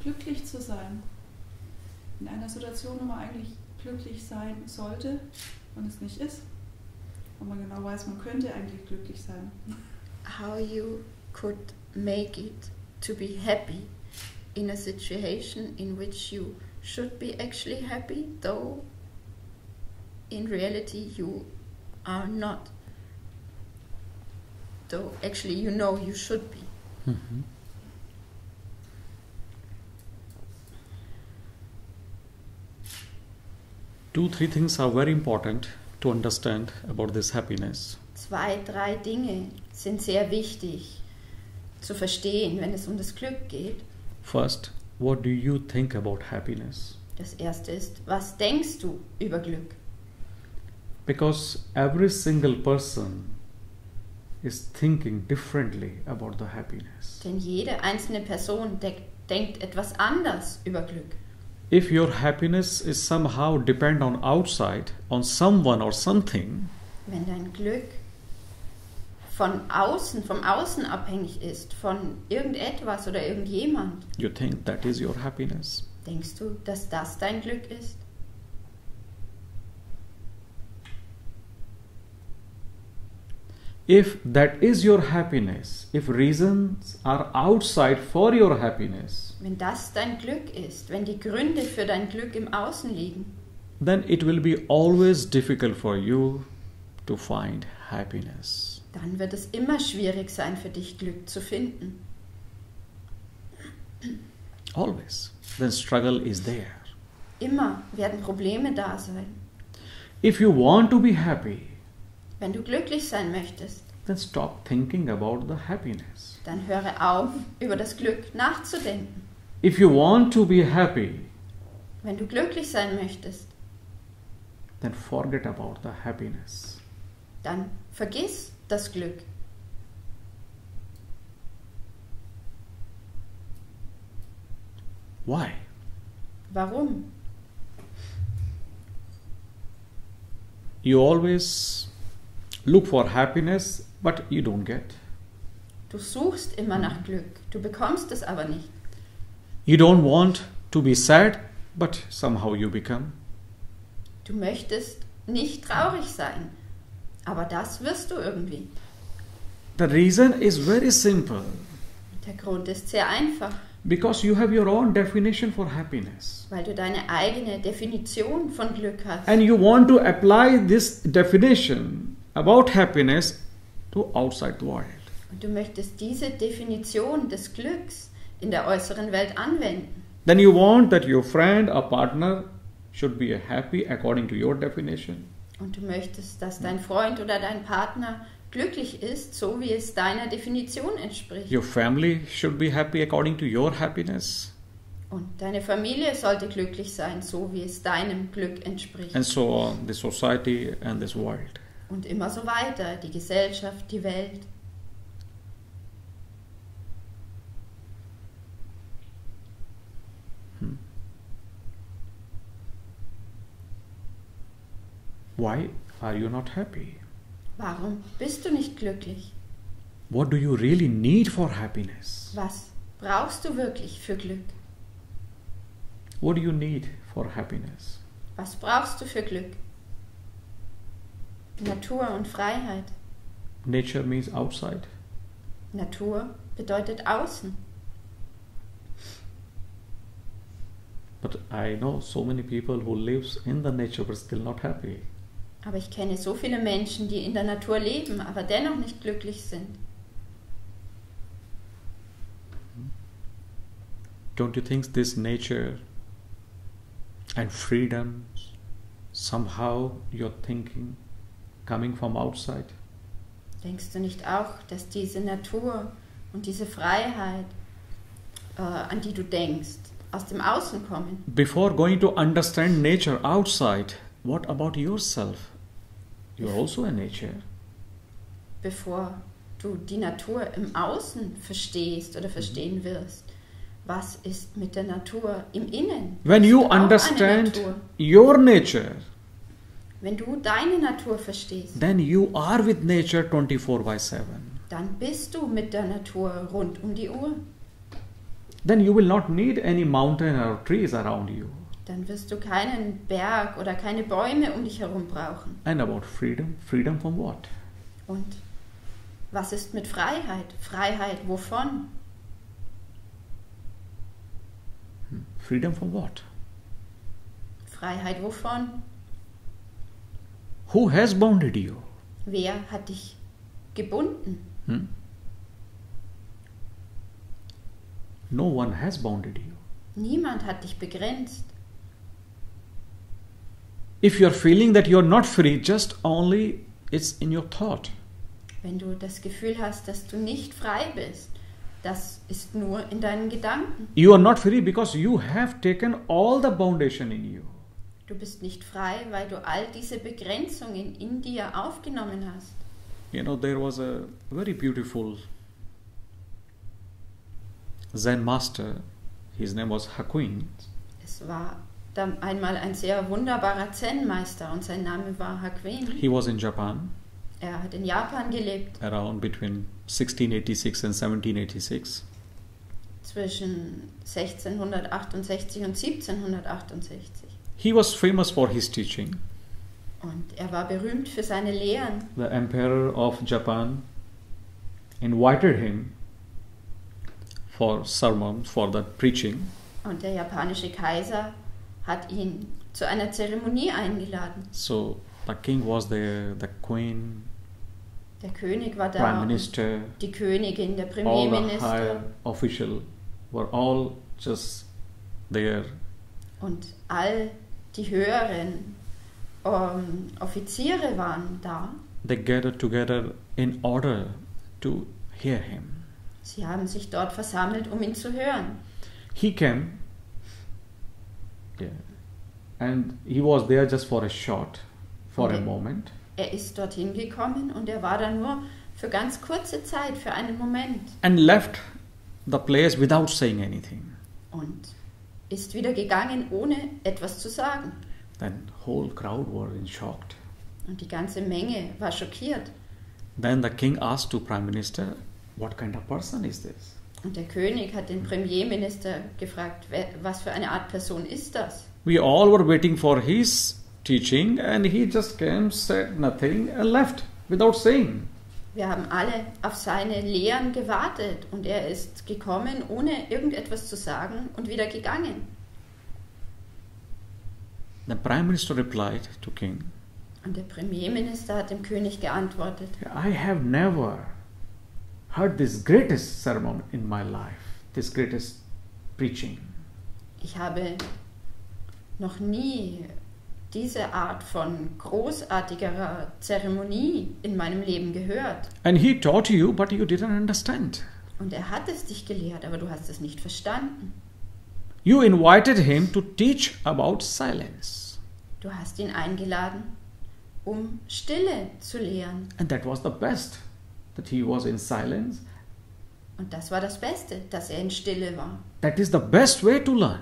glücklich zu sein. In einer Situation, wo man eigentlich glücklich sein sollte und es nicht ist. Und man genau weiß, man könnte eigentlich glücklich sein. How you could make it to be happy in a situation in which you should be actually happy, though in reality you are not. Though actually you know you should be. Mhm. 2-3 things are very important to understand about this happiness. 2-3 Dinge sind sehr wichtig zu verstehen, wenn es um das Glück geht. First, what do you think about happiness? Das erste ist, was denkst du über Glück? Because every single person is thinking differently about the happiness. Denn jede einzelne Person denkt etwas anders über Glück. If your happiness is somehow depend on outside, on someone or something, wenn dein Glück vom Außen abhängig ist, von irgendetwas oder irgendjemand, you think that is your happiness. Denkst du, dass das dein Glück ist? If that is your happiness, if reasons are outside for your happiness, wenn das dein Glück ist, wenn die Gründe für dein Glück im Außen liegen, then it will be always difficult for you to find happiness. Dann wird es immer schwierig sein für dich, Glück zu finden. Always. The struggle is there. Immer werden Probleme da sein. If you want to be happy, wenn du glücklich sein möchtest, then stop thinking about the happiness. Dann höre auf, über das Glück nachzudenken. If you want to be happy, wenn du glücklich sein möchtest, then forget about the happiness. Dann vergiss das Glück. Why? Warum? You always look for happiness, but you don't get. Du suchst immer nach Glück, du bekommst es aber nicht. You don't want to be sad, but somehow you become. Du möchtest nicht traurig sein, aber das wirst du irgendwie. The reason is very simple. Der Grund ist sehr einfach. Because you have your own definition for happiness. Weil du deine eigene Definition von Glück hast. And you want to apply this definition about happiness to outside the world. Und du möchtest diese Definition des Glücks in der äußeren Welt anwenden. Then you want that your friend or partner should be happy according to your definition. Und du möchtest, dass dein Freund oder dein Partner glücklich ist, so wie es deiner Definition entspricht. Your family should be happy according to your happiness. Und deine Familie sollte glücklich sein, so wie es deinem Glück entspricht. And so on, the society and this world. Und immer so weiter, die Gesellschaft, die Welt. Why are you not happy? Warum bist du nicht glücklich? What do you really need for happiness? Was brauchst du wirklich für Glück? What do you need for happiness? Was brauchst du für Glück? Natur und Freiheit. Nature means outside. Natur bedeutet außen. But I know so many people who lives in the nature but still not happy. Aber ich kenne so viele Menschen, die in der Natur leben, aber dennoch nicht glücklich sind. Don't you think this nature and freedom somehow you're thinking coming from outside? Denkst du nicht auch, dass diese Natur und diese Freiheit, an die du denkst, aus dem Außen kommen? Before going to understand nature outside, what about yourself? You're also a nature. Bevor du die Natur im Außen verstehst oder verstehen wirst, was ist mit der Natur im Innen? When you understand your nature, wenn du deine Natur verstehst, then you are with nature 24/7. Dann bist du mit der Natur rund um die Uhr. then you will not need any mountain or trees around you. dann wirst du keinen Berg oder keine Bäume um dich herum brauchen. And about freedom, freedom from what? Und was ist mit Freiheit? Freiheit wovon? Freedom from what? Freiheit wovon? Who has bounded you? Wer hat dich gebunden? No one has bounded you. Niemand hat dich begrenzt. If you are feeling that you are not free, just only it's in your thought. Wenn du das Gefühl hast, dass du nicht frei bist, das ist nur in deinen Gedanken. You are not free because you have taken all the foundation in you. Du bist nicht frei, weil du all diese Begrenzungen in dir aufgenommen hast. You know, there was a very beautiful Zen Master. His name was Hakuin. Es war dann einmal ein sehr wunderbarer Zen Master und sein Name war Hakuin. He was in Japan. Er hat in Japan gelebt. Around between 1686 and 1786. Zwischen 1668 und 1768. He was famous for his teaching. Und er war berühmt für seine Lehren. The Emperor of Japan invited him for sermon, for that preaching. Und der japanische Kaiser hat ihn zu einer Zeremonie eingeladen. So the king was there, the queen, Der König war da, prime minister, die Königin, der all the Premierminister higher official were all just there. und all die höheren Offiziere waren da. They gathered together in order to hear him. Sie haben sich dort versammelt, um ihn zu hören. He came, yeah, and he was there just for a short, for a Okay. moment. Er ist dorthin gekommen und er war da nur für ganz kurze Zeit, für einen Moment. And left the place without saying anything. Und ist wieder gegangen, ohne etwas zu sagen. Then whole crowd were in shock. Und die ganze Menge war schockiert. Then the king asked to prime minister, what kind of person is this? Und der König hat den Premierminister gefragt, was für eine Art Person ist das? We all were waiting for his teaching and he just came, said nothing and left without saying. Wir haben alle auf seine Lehren gewartet und er ist gekommen, ohne irgendetwas zu sagen und wieder gegangen. The prime minister replied to king, Und der Premierminister hat dem König geantwortet, I have never heard this greatest sermon in my life, this greatest preaching. ich habe noch nie diese Art von großartigerer Zeremonie in meinem Leben gehört. And he taught you, but you didn't understand. Und er hat es dich gelehrt, aber du hast es nicht verstanden. You invited him to teach about silence. Du hast ihn eingeladen, um Stille zu lehren. And that was the best, that he was in silence. Und das war das Beste, dass er in Stille war. That is the best way to learn.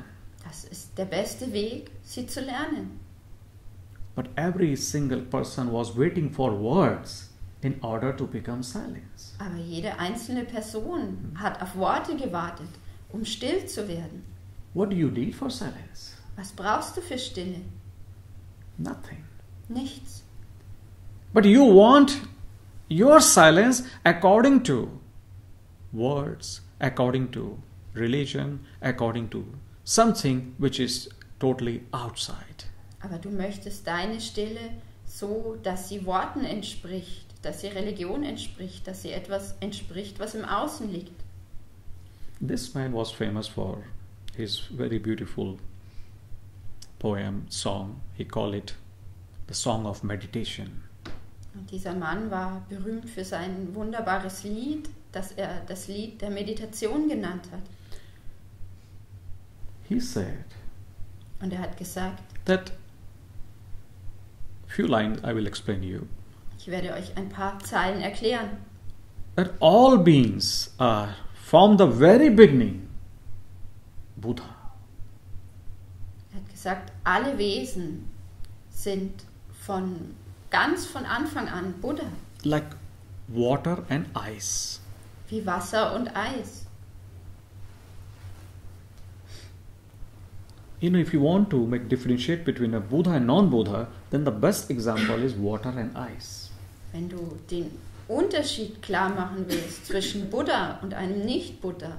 Das ist der beste Weg, sie zu lernen. But every single person was waiting for words in order to become silence. Aber jede einzelne Person hat auf Worte gewartet, um still zu werden. What do you need for silence? Was brauchst du für Stille? Nothing. Nichts. But you want your silence according to words, according to religion, according to something which is totally outside. Aber du möchtest deine Stille so, dass sie Worten entspricht, dass sie Religion entspricht, dass sie etwas entspricht, was im Außen liegt. This man was famous for his very beautiful poem, song. He called it the Song of Meditation. Und dieser Mann war berühmt für sein wunderbares Lied, das er das Lied der Meditation genannt hat. He said Und er hat gesagt, that, few lines I will explain you, ich werde euch ein paar Zeilen erklären, that all beings are from the very beginning Buddha. Er hat gesagt, alle Wesen sind ganz von Anfang an Buddha, Like water and ice. wie Wasser und Eis. if you want to differentiate between a Buddha and non-Buddha, then the best example is water and ice. Wenn du den Unterschied klar machen willst zwischen Buddha und einem Nicht-Buddha,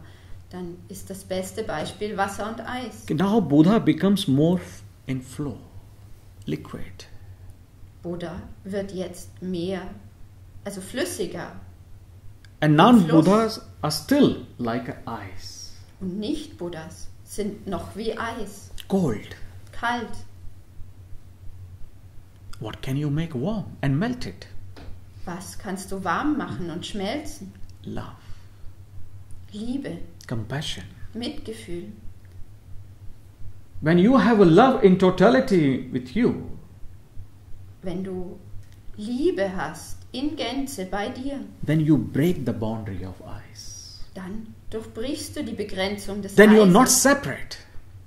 dann ist das beste Beispiel Wasser und Eis. Now Buddha becomes more in flow, liquid. Buddha wird jetzt mehr, also flüssiger. And non-Buddhas are still like ice. Und Nicht-Buddhas sind noch wie Eis. Cold. Kalt. What can you make warm and melt it? Was kannst du warm machen und schmelzen? Love. Liebe. Compassion. Mitgefühl. When you have a love in totality with you, wenn du Liebe hast in Gänze bei dir, then you break the boundary of ice. Dann durchbrichst du die Begrenzung des Then you're Eises. not separate.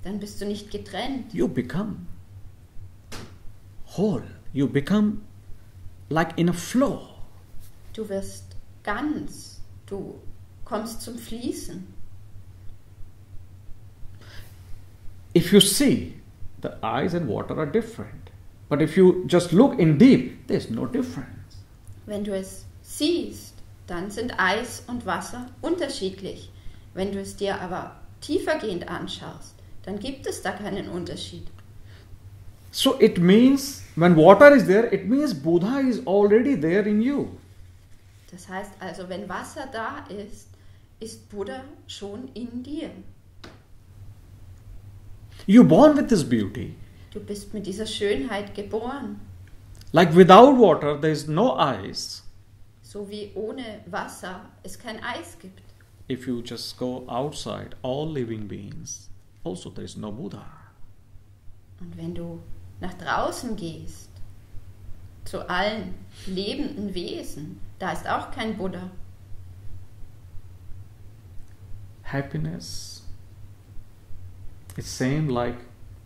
Dann bist du nicht getrennt. You become whole. You become like in a flow. Du wirst ganz. Du kommst zum Fließen. If you see, the ice and water are different. But if you just look in deep, there's no difference. Wenn du es siehst, dann sind Eis und Wasser unterschiedlich. Wenn du es dir aber tiefergehend anschaust, dann gibt es da keinen Unterschied. So it means, when water is there, it means Buddha is already there in you. Das heißt also, wenn Wasser da ist, ist Buddha schon in dir. You're born with this beauty. Du bist mit dieser Schönheit geboren. Like without water, there is no ice. So wie ohne Wasser es kein Eis gibt. If you just go outside, all living beings, also there is no Buddha. Und wenn du nach draußen gehst, zu allen lebenden Wesen, da ist auch kein Buddha. Happiness is same like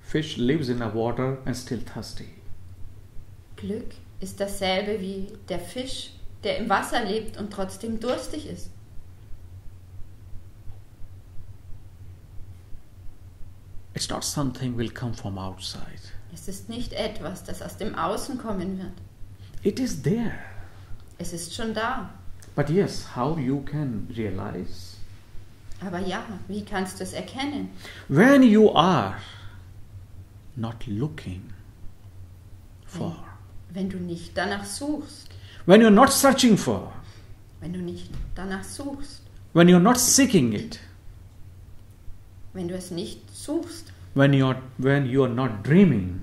fish lives in the water and still thirsty. Glück ist dasselbe wie der Fisch, der im Wasser lebt und trotzdem durstig ist. It's not something will come from outside. Es ist nicht etwas, das aus dem Außen kommen wird. It is there. Es ist schon da. But yes, how you can realize? Aber ja, wie kannst du es erkennen? When you are not looking for. Wenn du nicht danach suchst. When you're not searching for. Wenn du nicht danach suchst. When you're not seeking it. Wenn du es nicht suchst. When you are not dreaming.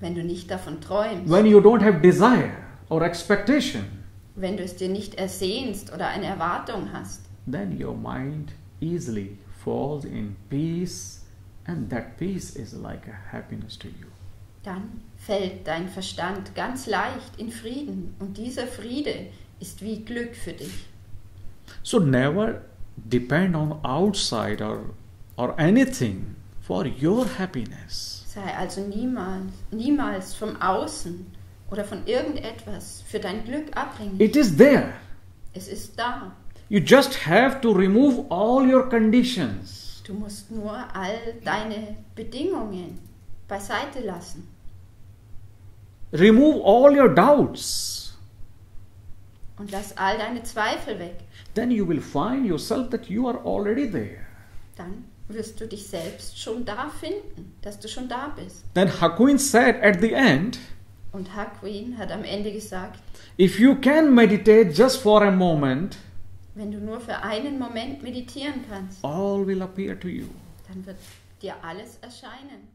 Wenn du nicht davon träumst. When you don't have desire or expectation. Wenn du es dir nicht ersehnst oder eine Erwartung hast. Then your mind easily falls in peace, and that peace is like a happiness to you. Dann fällt dein Verstand ganz leicht in Frieden und dieser Friede ist wie Glück für dich. So never depend on outside or anything for your happiness. Sei also niemals vom Außen oder von irgendetwas für dein Glück abhängig. It is there. Es ist da. You just have to remove all your conditions. Du musst nur all deine Bedingungen beiseite lassen. Remove all your doubts. Und lass all deine Zweifel weg. Then you will find yourself that you are already there. Dann wirst du dich selbst schon da finden, dass du schon da bist. Then Hakuin said at the end, und Hakuin hat am Ende gesagt, if you can meditate just for a moment, wenn du nur für einen Moment meditieren kannst, all will appear to you. dann wird dir alles erscheinen.